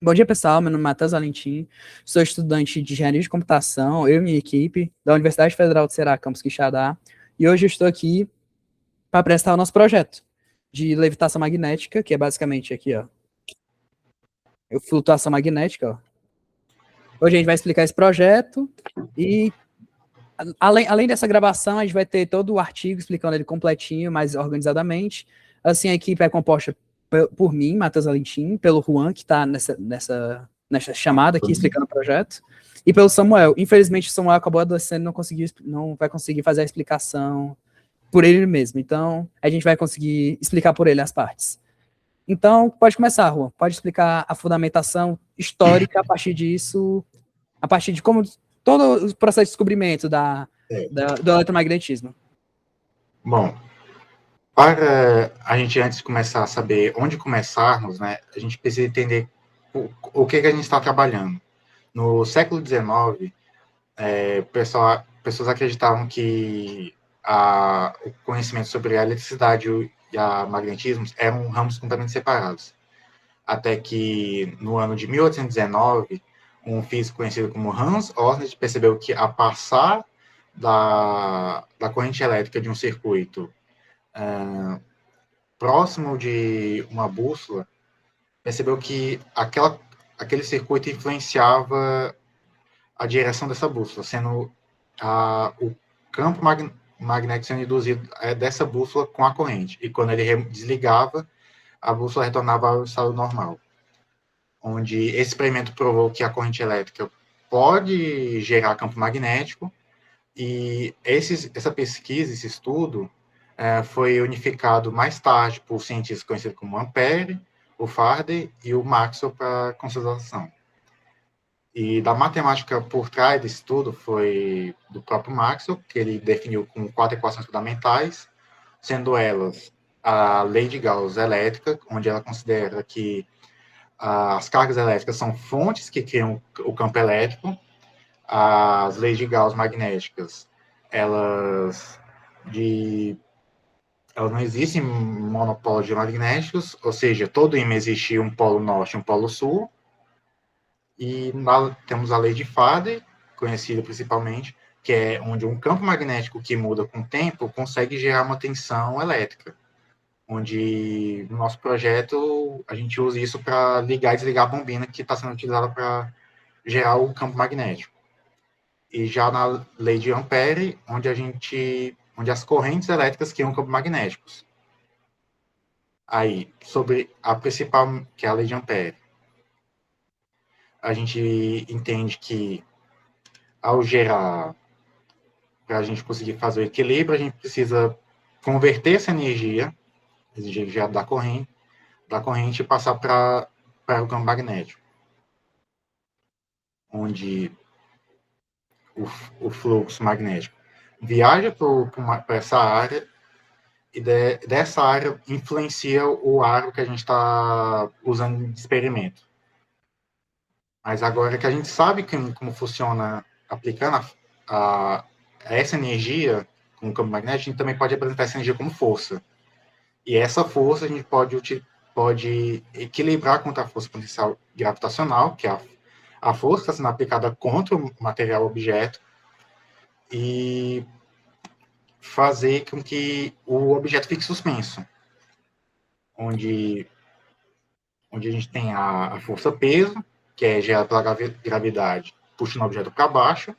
Bom dia, pessoal. Meu nome é Matheus Valentim, sou estudante de Engenharia de Computação, eu e minha equipe, da Universidade Federal de Ceará, campus Quixadá, e hoje eu estou aqui para apresentar o nosso projeto de levitação magnética, que é basicamente aqui, ó, flutuação magnética, ó. Hoje a gente vai explicar esse projeto e, além dessa gravação, a gente vai ter todo o artigo explicando ele completinho, mais organizadamente. Assim, a equipe é composta por mim, Matheus Valentim, pelo Juan, que está nessa chamada aqui, explicando o projeto, e pelo Samuel. Infelizmente, o Samuel acabou adoecendo, não vai conseguir fazer a explicação por ele mesmo. Então, a gente vai conseguir explicar por ele as partes. Então, pode começar, Juan. Pode explicar a fundamentação histórica a partir disso, a partir de como todo o processo de descobrimento do eletromagnetismo. Bom, para a gente antes de começar a saber onde começarmos, né, a gente precisa entender o que a gente está trabalhando. No século XIX, pessoas acreditavam que o conhecimento sobre a eletricidade e a magnetismo eram ramos completamente separados. Até que, no ano de 1819, um físico conhecido como Hans Ornstein percebeu que, a passar da corrente elétrica de um circuito próximo de uma bússola, percebeu que aquele circuito influenciava a direção dessa bússola, sendo o campo magnético sendo induzido dessa bússola com a corrente. E quando ele desligava, a bússola retornava ao estado normal. Onde esse experimento provou que a corrente elétrica pode gerar campo magnético, e essa pesquisa, esse estudo, foi unificado mais tarde por cientistas conhecidos como Ampère, o Faraday e o Maxwell para conservação. E da matemática por trás desse estudo foi do próprio Maxwell, que ele definiu com 4 equações fundamentais, sendo elas a lei de Gauss elétrica, onde ela considera que as cargas elétricas são fontes que criam o campo elétrico, as leis de Gauss magnéticas, elas não existem monopólios magnéticos, ou seja, todo ímã existe um polo norte e um polo sul. E temos a lei de Faraday, conhecida principalmente, que é onde um campo magnético que muda com o tempo consegue gerar uma tensão elétrica. Onde, no nosso projeto, a gente usa isso para ligar e desligar a bombina que está sendo utilizada para gerar o campo magnético. E já na lei de Ampère, onde as correntes elétricas criam campos magnéticos. Aí, sobre a principal, que é a lei de Ampère, a gente entende que, ao gerar, para a gente conseguir fazer o equilíbrio, a gente precisa converter essa energia da corrente e passar para o campo magnético, onde o fluxo magnético viaja para essa área, e dessa área influencia o aro que a gente está usando de experimento. Mas agora que a gente sabe como funciona aplicando essa energia com o campo magnético, a gente também pode apresentar essa energia como força. E essa força a gente pode equilibrar contra a força potencial gravitacional, que é a força que está sendo aplicada contra o material objeto, e fazer com que o objeto fique suspenso, onde a gente tem a força-peso, que é gerada pela gravidade, puxando o objeto para baixo,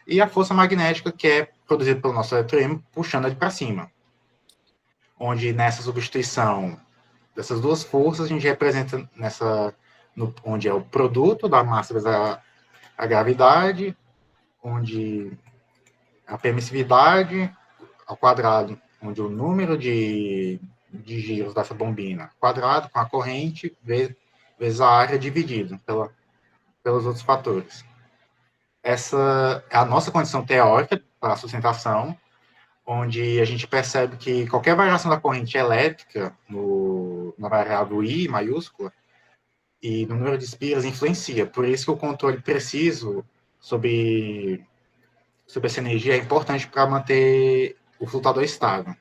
e a força magnética, que é produzida pelo nosso eletroímã, puxando ele para cima. Onde, nessa substituição dessas duas forças, a gente representa onde é o produto da massa vezes a gravidade, onde a permissividade ao quadrado, onde o número de giros dessa bombina quadrado com a corrente vezes a área dividido pelos outros fatores. Essa é a nossa condição teórica para a sustentação, onde a gente percebe que qualquer variação da corrente elétrica na variável I maiúscula e no número de espiras influencia. Por isso que o controle preciso sobre essa energia é importante para manter o flutuador estável.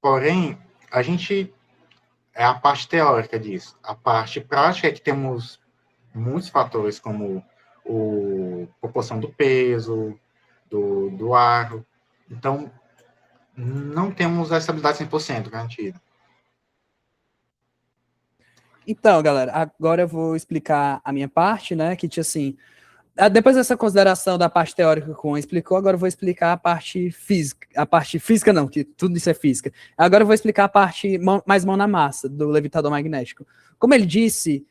Porém, a gente é a parte teórica disso. A parte prática é que temos muitos fatores, como a proporção do peso, do aro. Então, não temos a estabilidade 100% garantida. Então, galera, agora eu vou explicar a minha parte, né? Que tinha assim. Depois dessa consideração da parte teórica que o Juan explicou, agora eu vou explicar a parte física. A parte física não, que tudo isso é física. Agora eu vou explicar a parte mais mão na massa do levitador magnético. Como ele disse,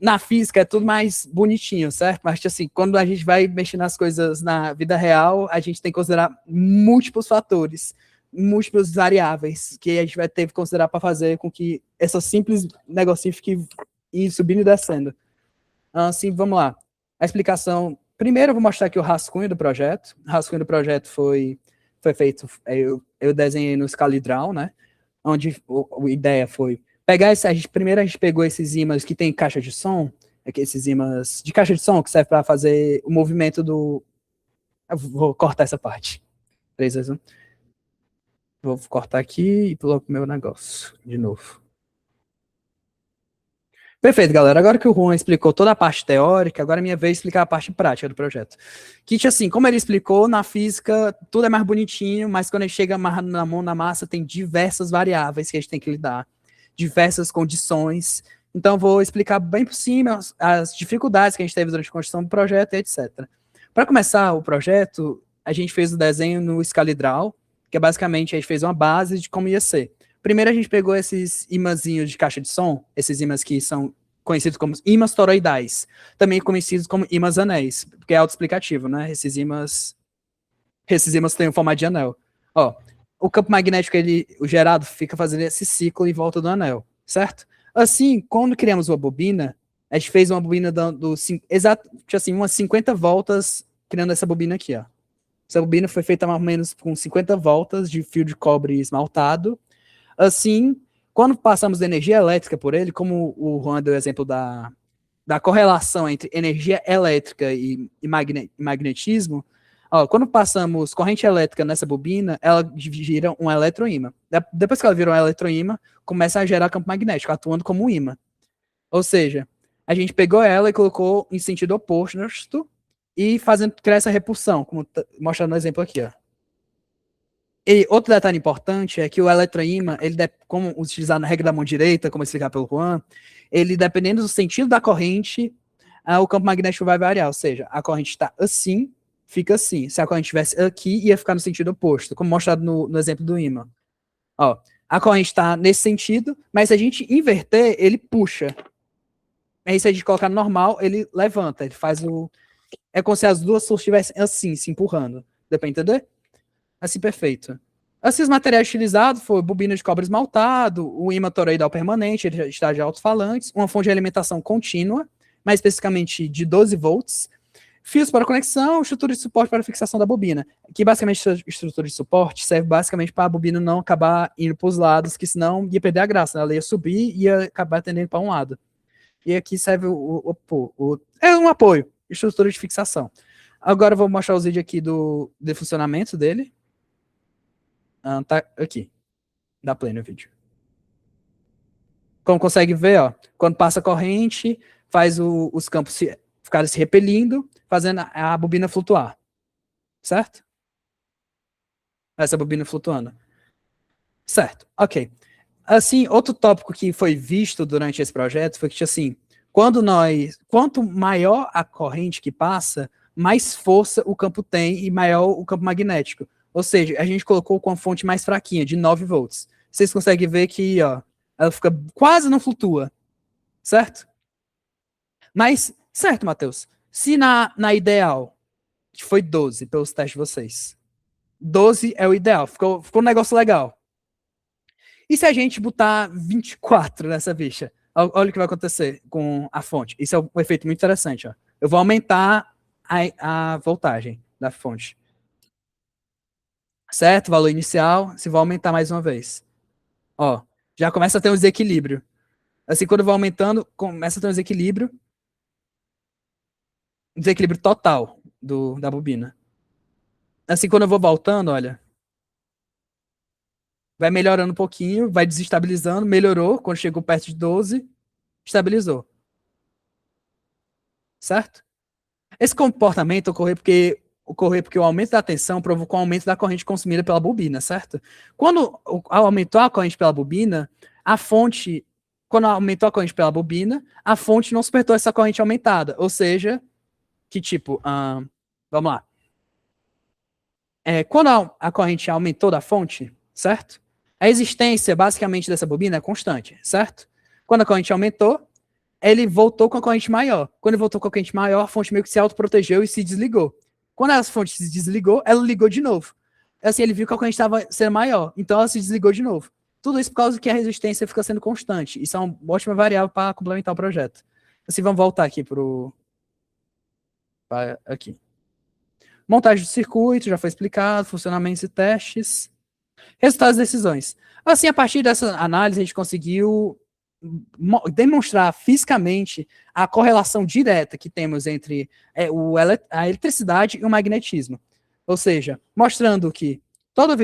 na física é tudo mais bonitinho, certo? Mas assim, quando a gente vai mexer nas coisas na vida real, a gente tem que considerar múltiplos fatores, múltiplos variáveis que a gente vai ter que considerar para fazer com que essa simples negocinho fique subindo e descendo. Assim, vamos lá. A explicação. Primeiro, eu vou mostrar aqui o rascunho do projeto. O rascunho do projeto foi feito. Eu desenhei no ScaliDraw, né? Onde a ideia foi pegar primeiro a gente pegou esses ímãs que tem caixa de som, esses ímãs de caixa de som que serve para fazer o movimento do. Eu vou cortar essa parte. 3, 2, 1. Vou cortar aqui e pular pro meu negócio de novo. Perfeito, galera. Agora que o Juan explicou toda a parte teórica, agora é minha vez de explicar a parte prática do projeto. Que, assim, como ele explicou, na física tudo é mais bonitinho, mas quando a gente chega amarrado na mão, na massa, tem diversas variáveis que a gente tem que lidar, diversas condições. Então, vou explicar bem por cima as dificuldades que a gente teve durante a construção do projeto, etc. Para começar o projeto, a gente fez o desenho no ScaliDraw, que é basicamente a gente fez uma base de como ia ser. Primeiro a gente pegou esses imãzinhos de caixa de som, esses imãs que são conhecidos como imãs toroidais, também conhecidos como imãs anéis, porque é autoexplicativo, né? Esses imãs têm um formato de anel. Ó, o campo magnético, o gerado, fica fazendo esse ciclo em volta do anel, certo? Assim, quando criamos uma bobina, a gente fez uma bobina exato, assim, umas 50 voltas criando essa bobina aqui, ó. Essa bobina foi feita mais ou menos com 50 voltas de fio de cobre esmaltado. Assim, quando passamos de energia elétrica por ele, como o Juan deu o exemplo da correlação entre energia elétrica e magnetismo, ó, quando passamos corrente elétrica nessa bobina, ela gira um eletroímã. Depois que ela vira um eletroímã, começa a gerar campo magnético, atuando como um ímã. Ou seja, a gente pegou ela e colocou em sentido oposto e fazendo criar essa repulsão, como mostrando no exemplo aqui, ó. E outro detalhe importante é que o eletroímã, como utilizar na regra da mão direita, como explicar pelo Juan, ele, dependendo do sentido da corrente, o campo magnético vai variar. Ou seja, a corrente está assim, fica assim. Se a corrente estivesse aqui, ia ficar no sentido oposto, como mostrado no exemplo do ímã. Ó, a corrente está nesse sentido, mas se a gente inverter, ele puxa. Aí se a gente colocar normal, ele levanta, ele faz o... É como se as duas forças estivessem assim, se empurrando. Deu para entender? Assim, perfeito. Assim, os materiais utilizados foram bobina de cobre esmaltado, o ímã toroidal permanente, ele está de alto-falantes, uma fonte de alimentação contínua, mais especificamente de 12 volts, fios para conexão, estrutura de suporte para fixação da bobina, que basicamente essa estrutura de suporte serve basicamente para a bobina não acabar indo para os lados, que senão ia perder a graça, né? Ela ia subir e ia acabar tendendo para um lado. E aqui serve é um apoio, estrutura de fixação. Agora eu vou mostrar os vídeos aqui do funcionamento dele. Tá aqui. Dá play no vídeo. Como consegue ver, ó, quando passa a corrente, faz os campos ficarem se repelindo, fazendo a bobina flutuar. Certo? Essa bobina flutuando. Certo, ok. Assim, outro tópico que foi visto durante esse projeto foi que, assim, quanto maior a corrente que passa, mais força o campo tem e maior o campo magnético. Ou seja, a gente colocou com a fonte mais fraquinha, de 9 volts. Vocês conseguem ver que, ó, ela fica quase não flutua, certo? Mas, certo, Matheus, se na ideal, que foi 12 pelos testes de vocês, 12 é o ideal, ficou um negócio legal. E se a gente botar 24 nessa bicha? Olha o que vai acontecer com a fonte. Isso é um efeito muito interessante. Ó. Eu vou aumentar a voltagem da fonte. Certo? Valor inicial. Se vou aumentar mais uma vez. Ó, já começa a ter um desequilíbrio. Assim, quando eu vou aumentando, começa a ter um desequilíbrio. Um desequilíbrio total da bobina. Assim, quando eu vou voltando, olha. vai melhorando um pouquinho, vai desestabilizando, melhorou, quando chegou perto de 12, estabilizou. Certo? Esse comportamento ocorreu porque o aumento da tensão provocou o aumento da corrente consumida pela bobina, certo? Quando aumentou a corrente pela bobina, quando aumentou a corrente pela bobina, a fonte não suportou essa corrente aumentada, ou seja, que tipo, vamos lá. Quando a corrente aumentou da fonte, certo? A existência, basicamente, dessa bobina é constante, certo? Quando a corrente aumentou, ele voltou com a corrente maior. Quando ele voltou com a corrente maior, a fonte meio que se autoprotegeu e se desligou. Quando a fonte se desligou, ela ligou de novo. Assim, ele viu que a corrente estava sendo maior, então ela se desligou de novo. Tudo isso por causa que a resistência fica sendo constante. Isso é uma ótima variável para complementar o projeto. Assim, vamos voltar aqui aqui. Montagem do circuito, já foi explicado, funcionamentos e testes. Resultados e decisões. Assim, a partir dessa análise, a gente conseguiu demonstrar fisicamente a correlação direta que temos entre a eletricidade e o magnetismo. Ou seja, mostrando que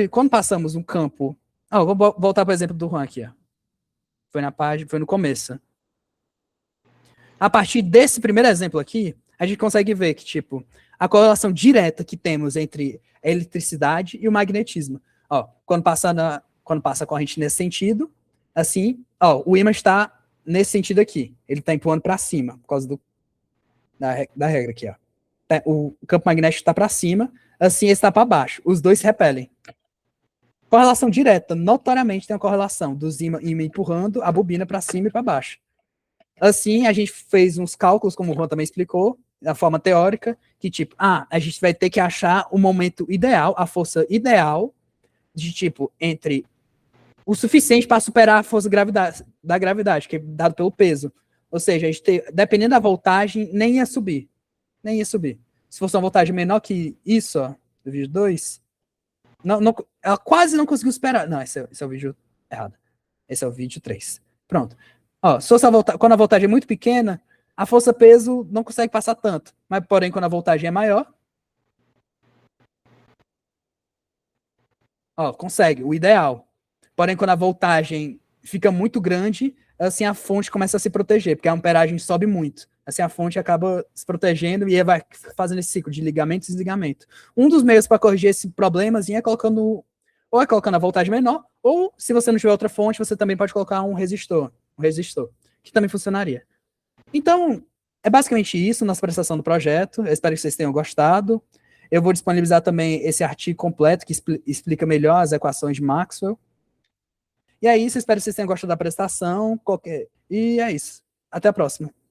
quando passamos um campo... vou voltar para o exemplo do Juan aqui. Ó. Foi no começo. A partir desse primeiro exemplo aqui, a gente consegue ver que, tipo, a correlação direta que temos entre a eletricidade e o magnetismo. Quando passa a corrente nesse sentido, assim, o ímã está nesse sentido aqui. Ele está empurrando para cima, por causa da regra aqui. O campo magnético está para cima, assim, esse está para baixo. Os dois se repelem. Correlação direta, notoriamente tem uma correlação dos ímã empurrando a bobina para cima e para baixo. Assim, a gente fez uns cálculos, como o Juan também explicou, da forma teórica, que tipo, a gente vai ter que achar o momento ideal, a força ideal, de tipo, entre o suficiente para superar a força da gravidade, que é dado pelo peso. Ou seja, a gente dependendo da voltagem, nem ia subir. Se fosse uma voltagem menor que isso, do vídeo 2, ela quase não conseguiu superar. Não, esse é o vídeo errado. Esse é o vídeo 3. Pronto. Se fosse quando a voltagem é muito pequena, a força-peso não consegue passar tanto. Mas, porém, quando a voltagem é maior, consegue, o ideal. Porém, quando a voltagem fica muito grande, assim, a fonte começa a se proteger, porque a amperagem sobe muito. Assim, a fonte acaba se protegendo e vai fazendo esse ciclo de ligamento e desligamento. Um dos meios para corrigir esse problemazinho é colocando a voltagem menor, ou, se você não tiver outra fonte, você também pode colocar um resistor, que também funcionaria. Então, é basicamente isso, nossa prestação do projeto. Eu espero que vocês tenham gostado. Eu vou disponibilizar também esse artigo completo que explica melhor as equações de Maxwell. E é isso, espero que vocês tenham gostado da prestação. E é isso. Até a próxima.